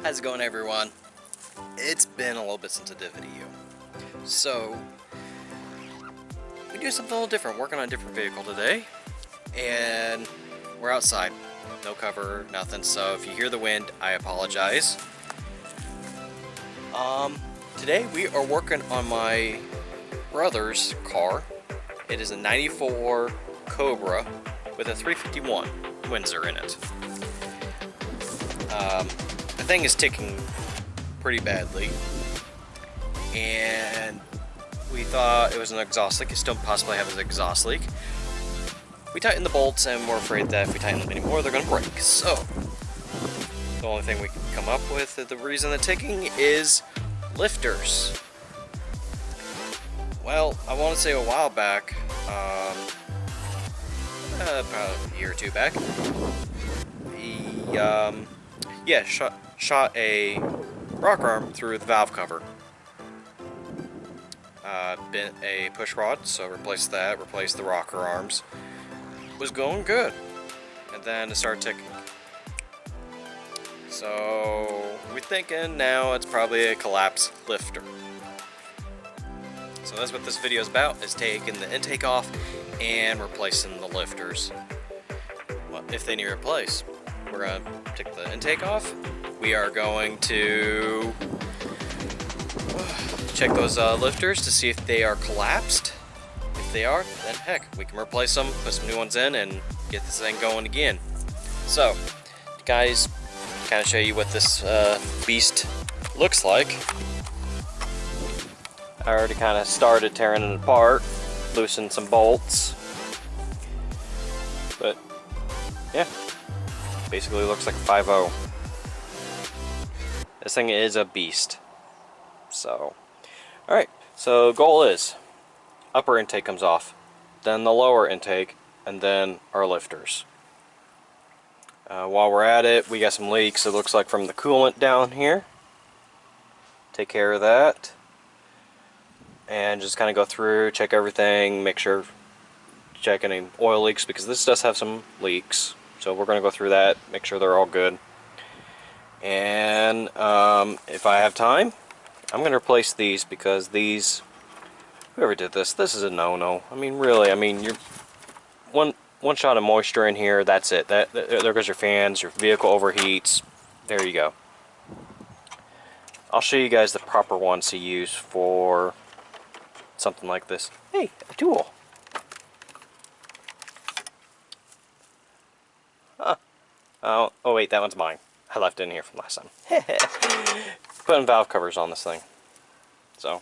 How's it going, everyone? It's been a little bit since I did a video. So, we do something a little different, working on a different vehicle today. And we're outside. No cover, nothing. So if you hear the wind, I apologize. Today we are working on my brother's car. It is a 94 Cobra with a 351 Windsor in it. The thing is ticking pretty badly, and we thought it was an exhaust leak. It still possibly has an exhaust leak. We tightened the bolts, and we're afraid that if we tighten them anymore, they're going to break. So, the only thing we can come up with, the reason the ticking is lifters. Well, I want to say a while back, about a year or two back, he shot a rocker arm through the valve cover. Bent a push rod, so replaced that, replaced the rocker arms. Was going good, and then it started ticking. So we're thinking now it's probably a collapsed lifter. So that's what this video is about, is taking the intake off and replacing the lifters. Well, if they need replaced, we're going to take the intake off. We are going to check those lifters to see if they are collapsed. If they are, then heck, we can replace them, put some new ones in, and get this thing going again. So, guys, kind of show you what this beast looks like. I already kind of started tearing it apart, loosened some bolts, but yeah, basically looks like a 5.0. This thing is a beast. So, alright, so goal is upper intake comes off, then the lower intake, and then our lifters. While we're at it, we got some leaks, it looks like, from the coolant down here. Take care of that. And just kind of go through, check everything, make sure, check any oil leaks, because this does have some leaks. So we're going to go through that, make sure they're all good. And if I have time, I'm going to replace these, because these, whoever did this is a no-no. I mean, really, I mean, you're one shot of moisture in here, that's it. There goes your fans, your vehicle overheats, there you go. I'll show you guys the proper ones to use for something like this. Hey, a tool. Huh. Oh wait, that one's mine. I left it in here from last time. Putting valve covers on this thing. So,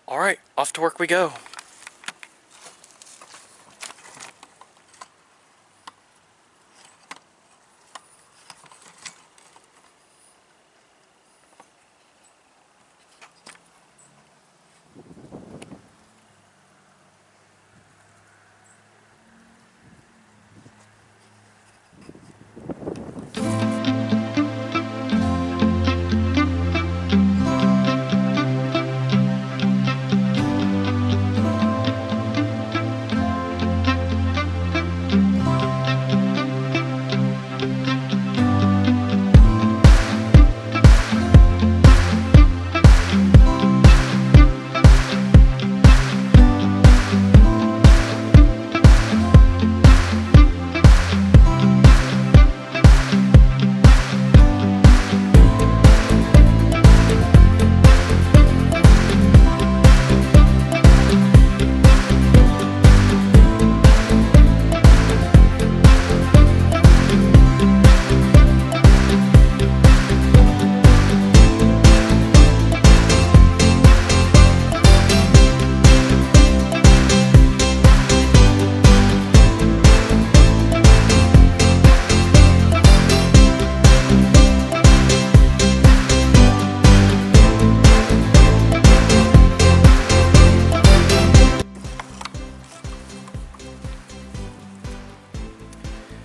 alright, off to work we go.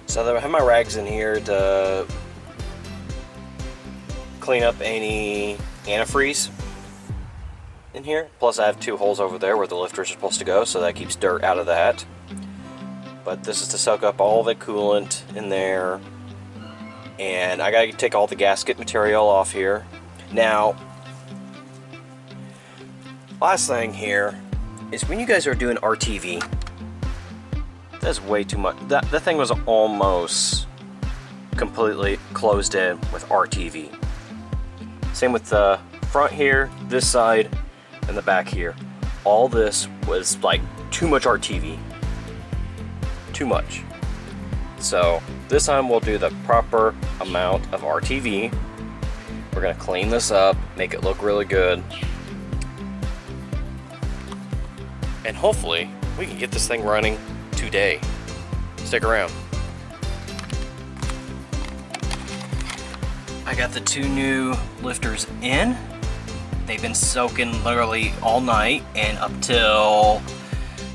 So I have my rags in here to clean up any antifreeze in here. Plus I have two holes over there where the lifters are supposed to go, so that keeps dirt out of that. But this is to soak up all the coolant in there And I gotta take all the gasket material off here. Now, last thing here is when you guys are doing RTV, that's way too much. That thing was almost completely closed in with RTV. Same with the front here, this side, and the back here. All this was like too much RTV. Too much. So this time we'll do the proper amount of RTV. We're gonna clean this up, make it look really good. And hopefully we can get this thing running today. Stick around. I got the 2 new lifters in. They've been soaking literally all night, and up till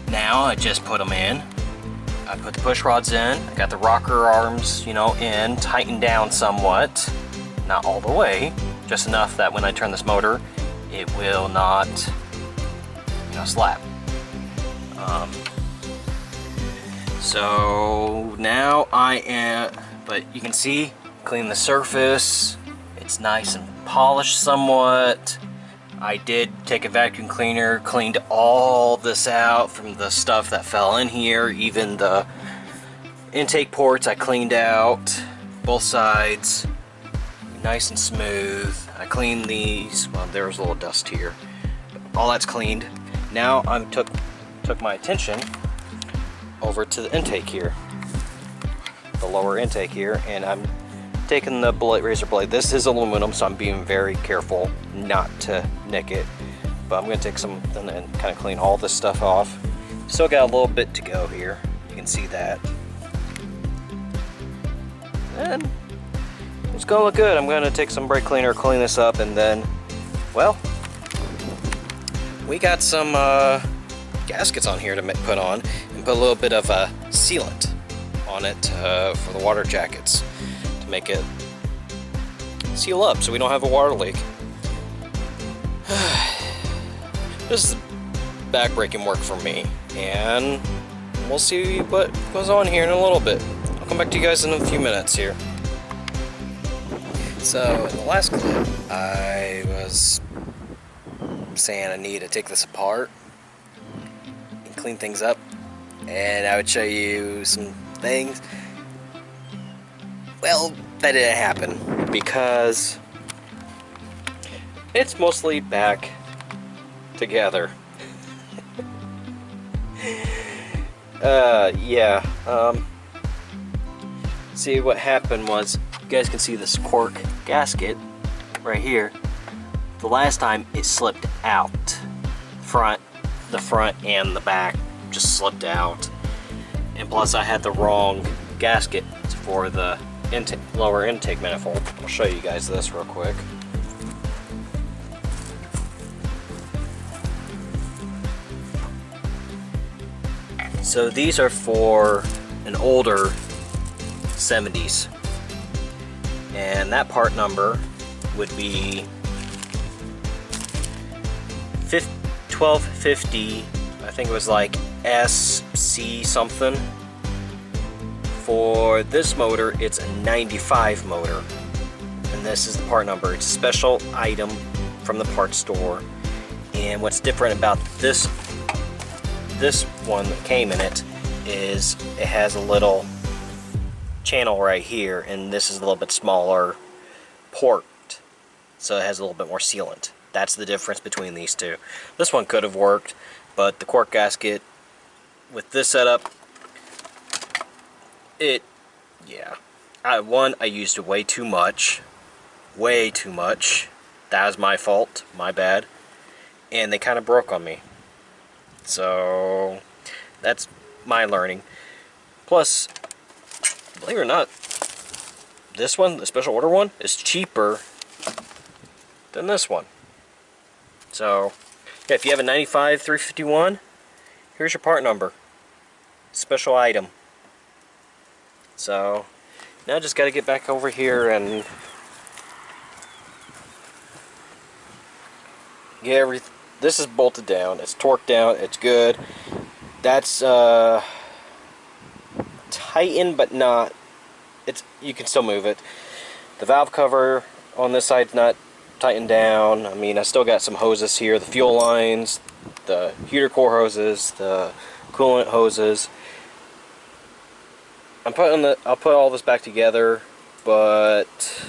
now I just put them in. I put the push rods in, I got the rocker arms, you know, in, tightened down somewhat. Not all the way, just enough that when I turn this motor, it will not, you know, slap. So now I am, but you can see, clean the surface. It's nice and polished somewhat. I did take a vacuum cleaner, cleaned all this out from the stuff that fell in here. Even the intake ports I cleaned out, both sides, nice and smooth. I cleaned these, well, there was a little dust here. All that's cleaned. Now I took my attention over to the intake here, the lower intake here, and I'm taking the razor blade. This is aluminum, so I'm being very careful not to nick it. But I'm going to take something and kind of clean all this stuff off. Still got a little bit to go here. You can see that. And it's going to look good. I'm going to take some brake cleaner, clean this up, and then, well, we got some gaskets on here to put on, and put a little bit of a sealant on it for the water jackets, make it seal up so we don't have a water leak. This is back-breaking work for me, and we'll see what goes on here in a little bit. I'll come back to you guys in a few minutes here. So in the last clip, I was saying I need to take this apart and clean things up, and I would show you some things. Well, that didn't happen because it's mostly back together. See, what happened was, you guys can see this cork gasket right here. The last time it slipped out. The front and the back just slipped out. And plus I had the wrong gasket for the lower intake manifold. I'll show you guys this real quick. So these are for an older 70s, and that part number would be 1250. I think it was like SC something. For this motor, it's a 95 motor, and this is the part number. It's a special item from the parts store, and what's different about this one that came in it is it has a little channel right here, and this is a little bit smaller port, so it has a little bit more sealant. That's the difference between these two. This one could have worked, but the cork gasket with this setup, I used way too much. That was my fault, my bad. And they kind of broke on me. So that's my learning. Plus, believe it or not, this one, the special order one, is cheaper than this one. So yeah, if you have a 95 351, here's your part number. Special item. So now I just got to get back over here and get everything. This is bolted down, it's torqued down, it's good. That's tightened but not, you can still move it. The valve cover on this side's not tightened down. I mean, I still got some hoses here, the fuel lines, the heater core hoses, the coolant hoses. I'll put all this back together, but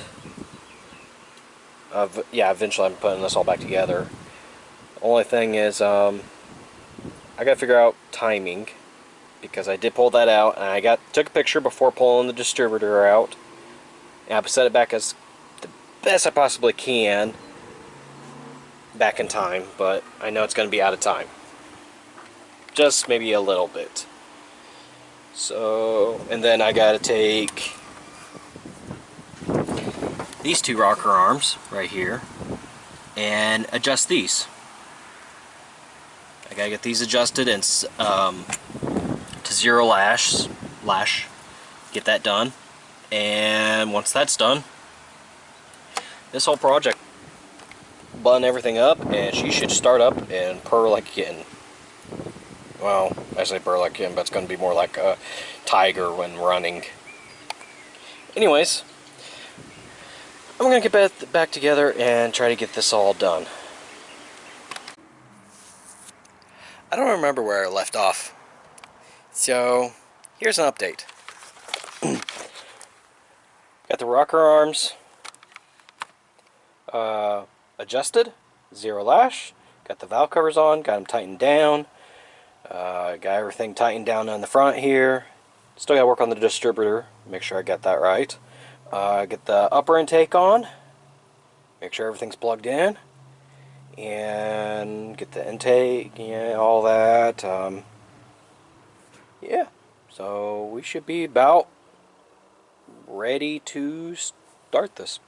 yeah, eventually I'm putting this all back together. Only thing is, I gotta figure out timing, because I did pull that out, and I took a picture before pulling the distributor out, and I set it back as the best I possibly can back in time, but I know it's going to be out of time, just maybe a little bit. So, and then I gotta take these two rocker arms right here and adjust these. I gotta get these adjusted and to 0 lash, get that done, and once that's done, this whole project, button everything up, and she should start up and purr like a kitten. Well, I say purr like a kitten, but it's going to be more like a tiger when running. Anyways, I'm going to get back together and try to get this all done. I don't remember where I left off, so here's an update. Got the rocker arms adjusted, 0 lash, got the valve covers on, got them tightened down, got everything tightened down on the front here. Still got to work on the distributor, make sure I get that right. Get the upper intake on, make sure everything's plugged in, and get the intake, yeah, all that. Yeah, so we should be about ready to start this.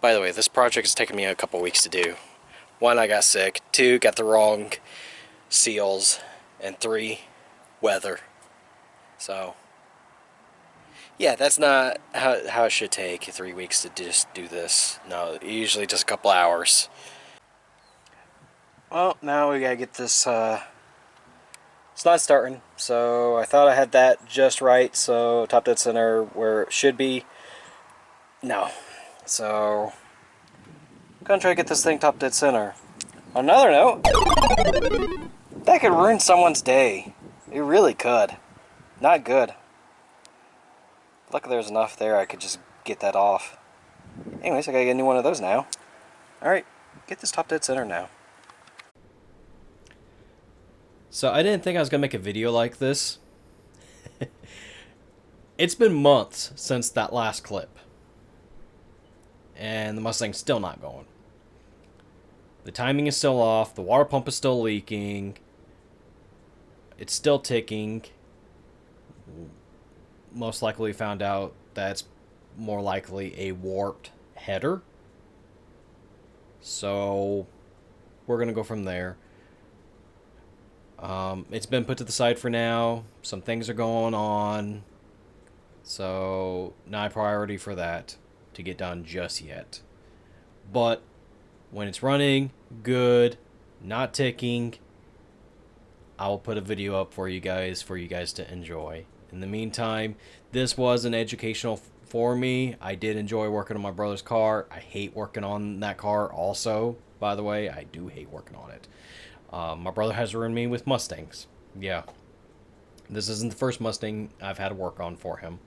By the way, this project has taken me a couple weeks to do. 1, I got sick. 2, got the wrong seals. And 3, weather. So, yeah, that's not how it should take 3 weeks to just do this. No, usually just a couple hours. Well, now we gotta get this, it's not starting, so I thought I had that just right, so top dead center where it should be. No. So, I'm gonna try to get this thing top dead center. On another note, that could ruin someone's day. It really could. Not good. Luckily there's enough there I could just get that off. Anyways, I gotta get a new one of those now. Alright, get this top dead center now. So I didn't think I was gonna make a video like this. It's been months since that last clip, and the Mustang's still not going. The timing is still off, the water pump is still leaking, it's still ticking. Most likely found out that's more likely a warped header. So we're gonna go from there. It's been put to the side for now. Some things are going on, so not a priority for that to get done just yet. But when it's running good, not ticking, I will put a video up for you guys to enjoy. In the meantime, this was an educational for me. I did enjoy working on my brother's car. I hate working on that car also, by the way. I do hate working on it. My brother has ruined me with Mustangs. Yeah. This isn't the first Mustang I've had to work on for him.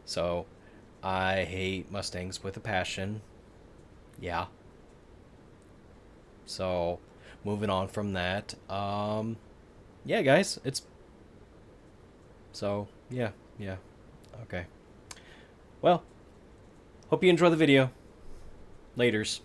So, I hate Mustangs with a passion. Yeah. So, moving on from that. Yeah, guys. So, yeah. Okay. Well, hope you enjoy the video. Laters.